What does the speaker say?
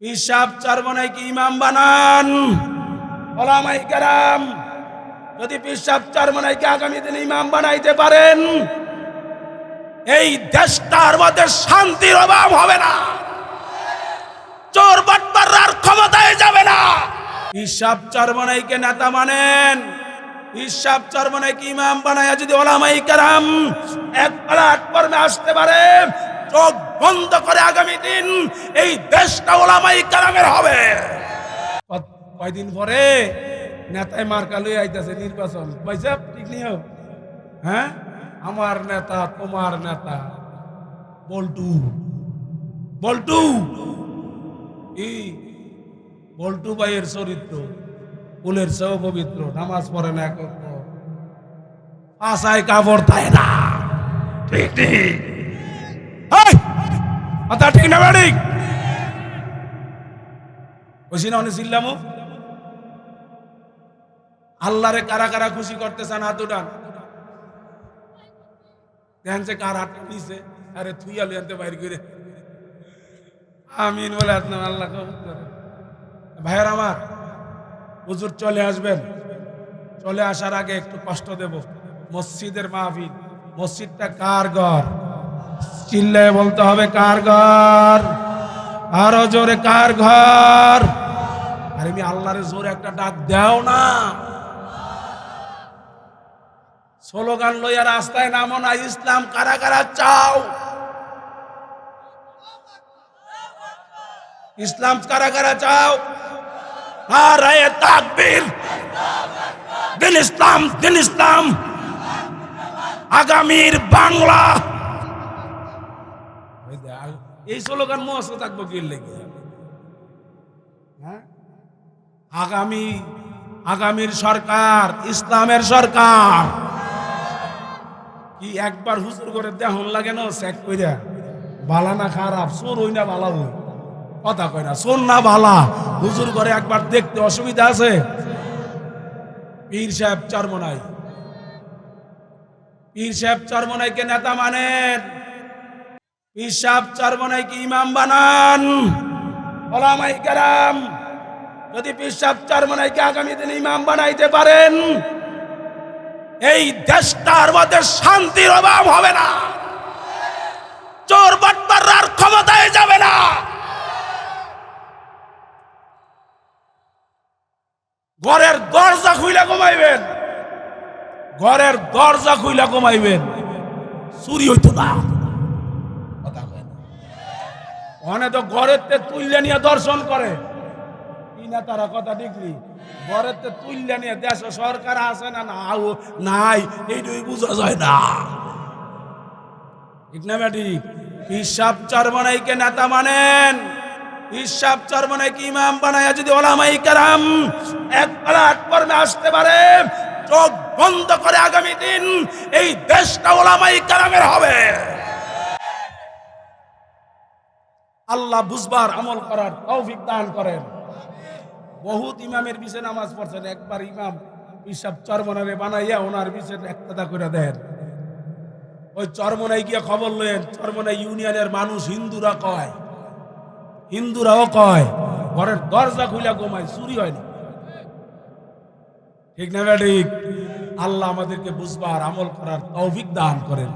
পিসাব চরমনাই কি ইমাম বানান? ওলামায়ে কেরাম যদি পিসাব চরমনাইকে আগামী দিনে ইমাম বানাইতে পারেন, এই দেশটার মধ্যে শান্তির অভাব হবে না, চোর বাটপাররার ক্ষমতায় যাবে না। পিসাব চরমনাইকে নেতা মানেন, পিসাব চরমনাইকে ইমাম বানায়া যদি ওলামায়ে কেরাম এক প্ল্যাটফর্মে আসতে পারে, চোখ বন্ধ করে আগামী দিন এই দেশটা ওলামায়ে কেরামের হবে। কয়দিন পরে নেতায় মার্কা লই আইতাছে নির্বাচন, ভাইসাব ঠিক নিও। হ্যাঁ, আমার নেতা তোমার নেতা বল্টু, বল্টু এই বল্টু ভাইয়ের চরিত্র ফুলের চেয়েও পবিত্র, নামাজ পড়ে না, আশায় কাপড় তাই না, ঠিক ঠিক কথা ঠিক না ঠিক বুঝি না। অনেক চিল্লামো আল্লাহরে কারা কারা খুশি করতে চান হাত উঠান। দেখেন যে কার হাতটা নিচে, আরে তুই আলু আনতে বাইর করে আমিন বলে আসলাম। আল্লাহ ভাইয়ের আমার, হুজুর চলে আসবেন, চলে আসার আগে একটু কষ্ট দেব। মসজিদের মাহফিল, মসজিদটা কার ঘর? চিল্লায় বলতে হবে কার ঘর, আরো জোরে কার ঘর। আরে আমি আল্লাহরে জোরে একটা ডাক দাও না, স্লোগান লইয়া রাস্তায় নামো না। ইসলাম কারা কারা চাও? ইসলাম কারা কারা চাও? নারায়ে তাকবীর, দিন ইসলাম, দিন ইসলাম, আগামীর বাংলা। এই স্লোগান মস্ত থাকবো কি লেগে? আগামী, আগামীর সরকার ইসলামের সরকার। কি একবার হুজুর করে দেহন লাগে না চেক কইরা, বালা না খারাপ, চোর হই না বালা হই, কথা কয় না, চোর না বালা, হুজুর করে একবার দেখতে অসুবিধা আছে? পীর সাহেব চরমনাই, পীর সাহেব চরমনাইকে নেতা মানেন, পীর সাহেব চরমনাইকে ইমাম বানান। ওলামায়ে কেরাম যদি পীর সাহেব চরমনাইকে আগামী দিনে ইমাম বানাইতে পারেন, এই দেশটার মধ্যে শান্তির অভাব হবে না, চোর বাটপাররার ক্ষমতায় যাবে না। ঘরের দরজা খুইলা ঘুমাইবেন, ঘরের দরজা খুইলা ঘুমাইবেন, চুরি হইতো না। অনেক তো ঘরের তুইলে নিয়ে দর্শন করে কিনা, তারা কথা ঠিকই, ঘরের তুইলে নিয়ে দেশ সরকার আছে না নাই এইটুই বোঝা যায় না, ঠিক না বেটি? পিসাব চরমনাইকে নেতা মানেন, পিসাব চরমনাইকে ইমাম বানায়া যদি ওলামায়ে কেরাম এক প্ল্যাটফর্মে আসতে পারে, চোখ বন্ধ করে আগামী দিন এই দেশটা ওলামায়ে কেরামের হবে। আল্লাহ বুঝবার আমল করার তৌফিক দান করেন। বহুত ইমামের পিছে নামাজ পড়ছেন, একবার ইমাম পিসাব চরমনাইরে বানাইয়া ওনার পিছে একটা করে দেন। ওই চরমনাই গিয়া খবর লইেন, চরমনাই ইউনিয়নের মানুষ হিন্দুরা কয়, হিন্দুরাও কয় ঘরের দরজা খুলে ঘুমায়, চুরি হয়নি, ঠিক না ঠিক? আল্লাহ আমাদেরকে বুঝবার আমল করার তৌফিক দান করেন।